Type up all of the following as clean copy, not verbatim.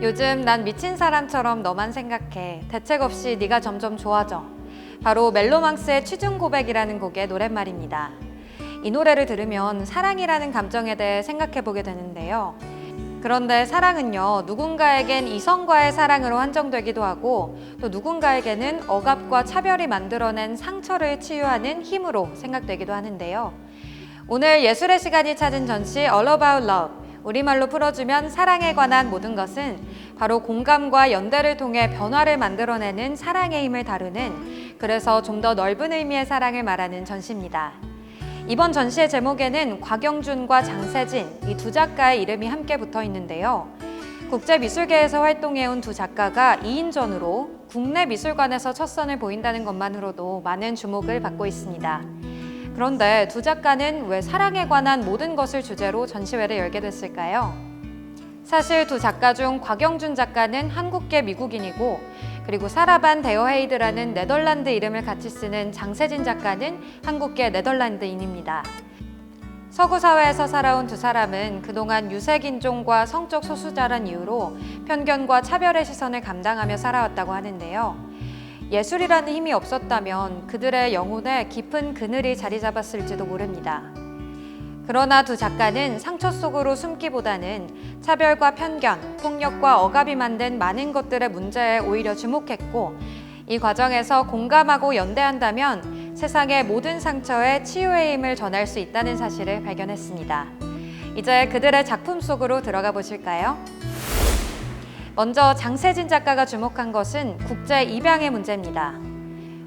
요즘 난 미친 사람처럼 너만 생각해. 대책 없이 네가 점점 좋아져. 바로 멜로망스의 취중 고백이라는 곡의 노랫말입니다. 이 노래를 들으면 사랑이라는 감정에 대해 생각해보게 되는데요. 그런데 사랑은요, 누군가에겐 이성과의 사랑으로 한정되기도 하고 또 누군가에게는 억압과 차별이 만들어낸 상처를 치유하는 힘으로 생각되기도 하는데요. 오늘 예술의 시간이 찾은 전시 All About Love, 우리말로 풀어주면 사랑에 관한 모든 것은 바로 공감과 연대를 통해 변화를 만들어내는 사랑의 힘을 다루는, 그래서 좀 더 넓은 의미의 사랑을 말하는 전시입니다. 이번 전시의 제목에는 곽영준과 장세진, 이 두 작가의 이름이 함께 붙어 있는데요. 국제미술계에서 활동해온 두 작가가 2인전으로 국내 미술관에서 첫 선을 보인다는 것만으로도 많은 주목을 받고 있습니다. 그런데 두 작가는 왜 사랑에 관한 모든 것을 주제로 전시회를 열게 됐을까요? 사실 두 작가 중 곽영준 작가는 한국계 미국인이고, 그리고 사라반 데어헤이드라는 네덜란드 이름을 같이 쓰는 장세진 작가는 한국계 네덜란드인입니다. 서구 사회에서 살아온 두 사람은 그동안 유색인종과 성적 소수자란 이유로 편견과 차별의 시선을 감당하며 살아왔다고 하는데요. 예술이라는 힘이 없었다면 그들의 영혼에 깊은 그늘이 자리 잡았을지도 모릅니다. 그러나 두 작가는 상처 속으로 숨기보다는 차별과 편견, 폭력과 억압이 만든 많은 것들의 문제에 오히려 주목했고, 이 과정에서 공감하고 연대한다면 세상의 모든 상처에 치유의 힘을 전할 수 있다는 사실을 발견했습니다. 이제 그들의 작품 속으로 들어가 보실까요? 먼저 장세진 작가가 주목한 것은 국제 입양의 문제입니다.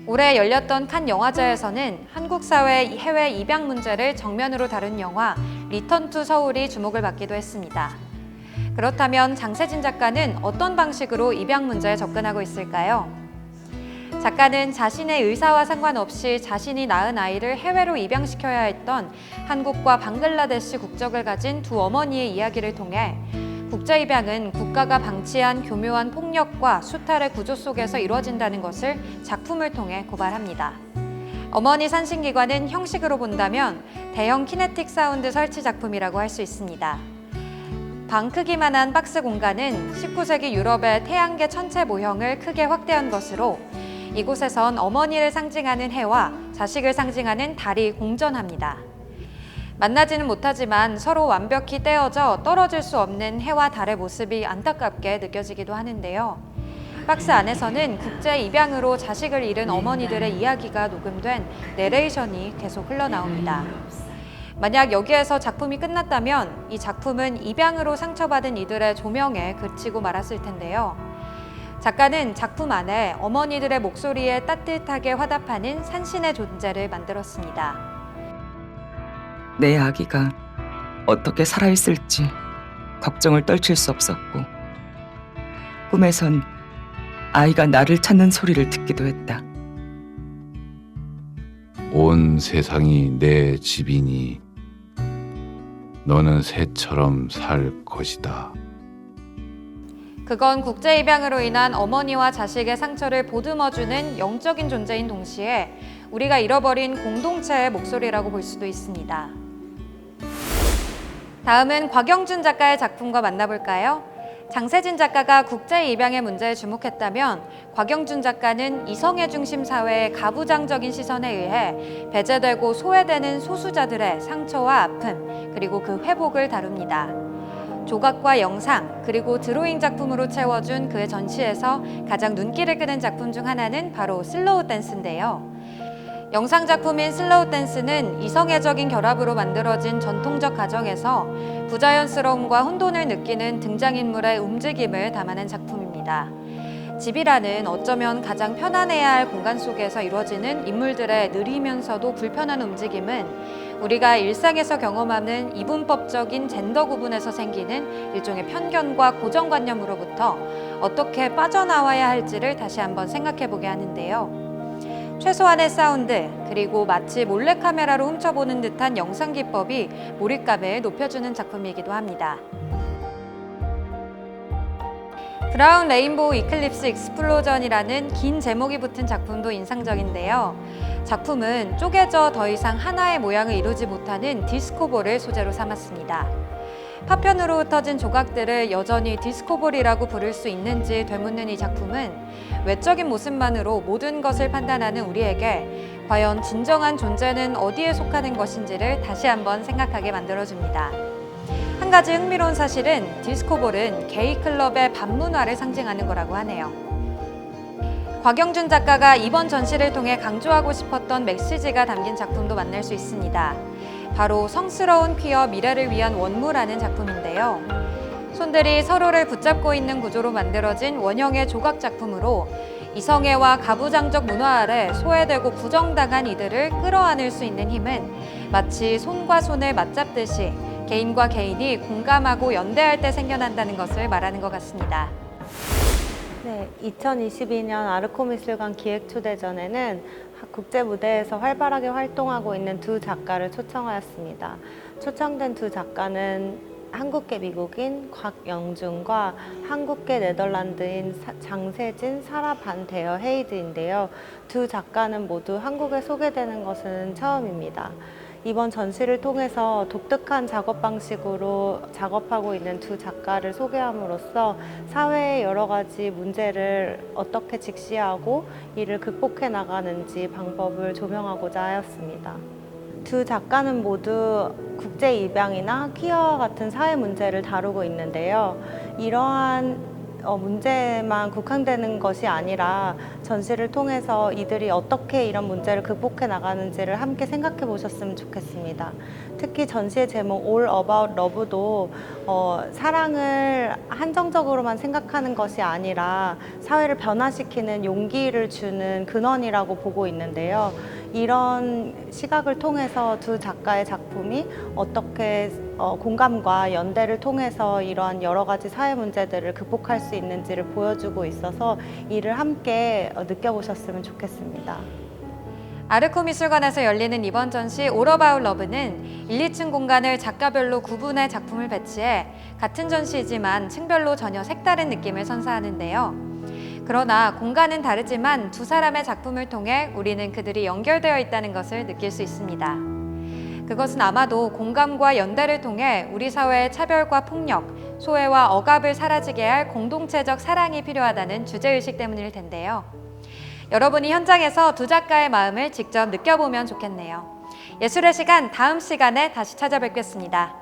올해 열렸던 칸 영화제에서는 한국 사회의 해외 입양 문제를 정면으로 다룬 영화 리턴 투 서울이 주목을 받기도 했습니다. 그렇다면 장세진 작가는 어떤 방식으로 입양 문제에 접근하고 있을까요? 작가는 자신의 의사와 상관없이 자신이 낳은 아이를 해외로 입양시켜야 했던 한국과 방글라데시 국적을 가진 두 어머니의 이야기를 통해 국제 입양은 국가가 방치한 교묘한 폭력과 수탈의 구조 속에서 이루어진다는 것을 작품을 통해 고발합니다. 어머니 산신기관은 형식으로 본다면 대형 키네틱 사운드 설치 작품이라고 할 수 있습니다. 방 크기만한 박스 공간은 19세기 유럽의 태양계 천체 모형을 크게 확대한 것으로 이곳에선 어머니를 상징하는 해와 자식을 상징하는 달이 공존합니다. 만나지는 못하지만 서로 완벽히 떼어져 떨어질 수 없는 해와 달의 모습이 안타깝게 느껴지기도 하는데요. 박스 안에서는 국제 입양으로 자식을 잃은 어머니들의 이야기가 녹음된 내레이션이 계속 흘러나옵니다. 만약 여기에서 작품이 끝났다면 이 작품은 입양으로 상처받은 이들의 조명에 그치고 말았을 텐데요. 작가는 작품 안에 어머니들의 목소리에 따뜻하게 화답하는 산신의 존재를 만들었습니다. 내 아기가 어떻게 살아있을지 걱정을 떨칠 수 없었고, 꿈에선 아이가 나를 찾는 소리를 듣기도 했다. 온 세상이 내 집이니 너는 새처럼 살 것이다. 그건 국제 입양으로 인한 어머니와 자식의 상처를 보듬어주는 영적인 존재인 동시에 우리가 잃어버린 공동체의 목소리라고 볼 수도 있습니다. 다음은 곽영준 작가의 작품과 만나볼까요? 장세진 작가가 국제 입양의 문제에 주목했다면 곽영준 작가는 이성애 중심 사회의 가부장적인 시선에 의해 배제되고 소외되는 소수자들의 상처와 아픔, 그리고 그 회복을 다룹니다. 조각과 영상, 그리고 드로잉 작품으로 채워준 그의 전시에서 가장 눈길을 끄는 작품 중 하나는 바로 슬로우 댄스인데요. 영상 작품인 슬로우 댄스는 이성애적인 결합으로 만들어진 전통적 가정에서 부자연스러움과 혼돈을 느끼는 등장인물의 움직임을 담아낸 작품입니다. 집이라는 어쩌면 가장 편안해야 할 공간 속에서 이루어지는 인물들의 느리면서도 불편한 움직임은 우리가 일상에서 경험하는 이분법적인 젠더 구분에서 생기는 일종의 편견과 고정관념으로부터 어떻게 빠져나와야 할지를 다시 한번 생각해보게 하는데요. 최소한의 사운드, 그리고 마치 몰래카메라로 훔쳐보는 듯한 영상 기법이 몰입감을 높여주는 작품이기도 합니다. 브라운 레인보우 이클립스 익스플로전이라는 긴 제목이 붙은 작품도 인상적인데요. 작품은 쪼개져 더 이상 하나의 모양을 이루지 못하는 디스코볼을 소재로 삼았습니다. 파편으로 흩어진 조각들을 여전히 디스코볼이라고 부를 수 있는지 되묻는 이 작품은 외적인 모습만으로 모든 것을 판단하는 우리에게 과연 진정한 존재는 어디에 속하는 것인지를 다시 한번 생각하게 만들어줍니다. 한 가지 흥미로운 사실은 디스코볼은 게이 클럽의 반문화를 상징하는 거라고 하네요. 곽영준 작가가 이번 전시를 통해 강조하고 싶었던 메시지가 담긴 작품도 만날 수 있습니다. 바로 성스러운 퀴어 미래를 위한 원무라는 작품인데요. 손들이 서로를 붙잡고 있는 구조로 만들어진 원형의 조각 작품으로 이성애와 가부장적 문화 아래 소외되고 부정당한 이들을 끌어안을 수 있는 힘은 마치 손과 손을 맞잡듯이 개인과 개인이 공감하고 연대할 때 생겨난다는 것을 말하는 것 같습니다. 네, 2022년 아르코미술관 기획초대전에는 국제 무대에서 활발하게 활동하고 있는 두 작가를 초청하였습니다. 초청된 두 작가는 한국계 미국인 곽영준과 한국계 네덜란드인 장세진, 사라 반 데어 헤이드인데요. 두 작가는 모두 한국에 소개되는 것은 처음입니다. 이번 전시를 통해서 독특한 작업 방식으로 작업하고 있는 두 작가를 소개함으로써 사회의 여러 가지 문제를 어떻게 직시하고 이를 극복해 나가는지 방법을 조명하고자 하였습니다. 두 작가는 모두 국제 입양이나 퀴어와 같은 사회 문제를 다루고 있는데요. 이러한 문제만 국한되는 것이 아니라 전시를 통해서 이들이 어떻게 이런 문제를 극복해 나가는지를 함께 생각해 보셨으면 좋겠습니다. 특히 전시의 제목 All About Love도 사랑을 한정적으로만 생각하는 것이 아니라 사회를 변화시키는 용기를 주는 근원이라고 보고 있는데요. 이런 시각을 통해서 두 작가의 작품이 어떻게 공감과 연대를 통해서 이러한 여러 가지 사회 문제들을 극복할 수 있는지를 보여주고 있어서 이를 함께 느껴보셨으면 좋겠습니다. 아르코미술관에서 열리는 이번 전시 All About Love는 1, 2층 공간을 작가별로 구분해 작품을 배치해 같은 전시이지만 층별로 전혀 색다른 느낌을 선사하는데요. 그러나 공간은 다르지만 두 사람의 작품을 통해 우리는 그들이 연결되어 있다는 것을 느낄 수 있습니다. 그것은 아마도 공감과 연대를 통해 우리 사회의 차별과 폭력, 소외와 억압을 사라지게 할 공동체적 사랑이 필요하다는 주제의식 때문일 텐데요. 여러분이 현장에서 두 작가의 마음을 직접 느껴보면 좋겠네요. 예술의 시간 다음 시간에 다시 찾아뵙겠습니다.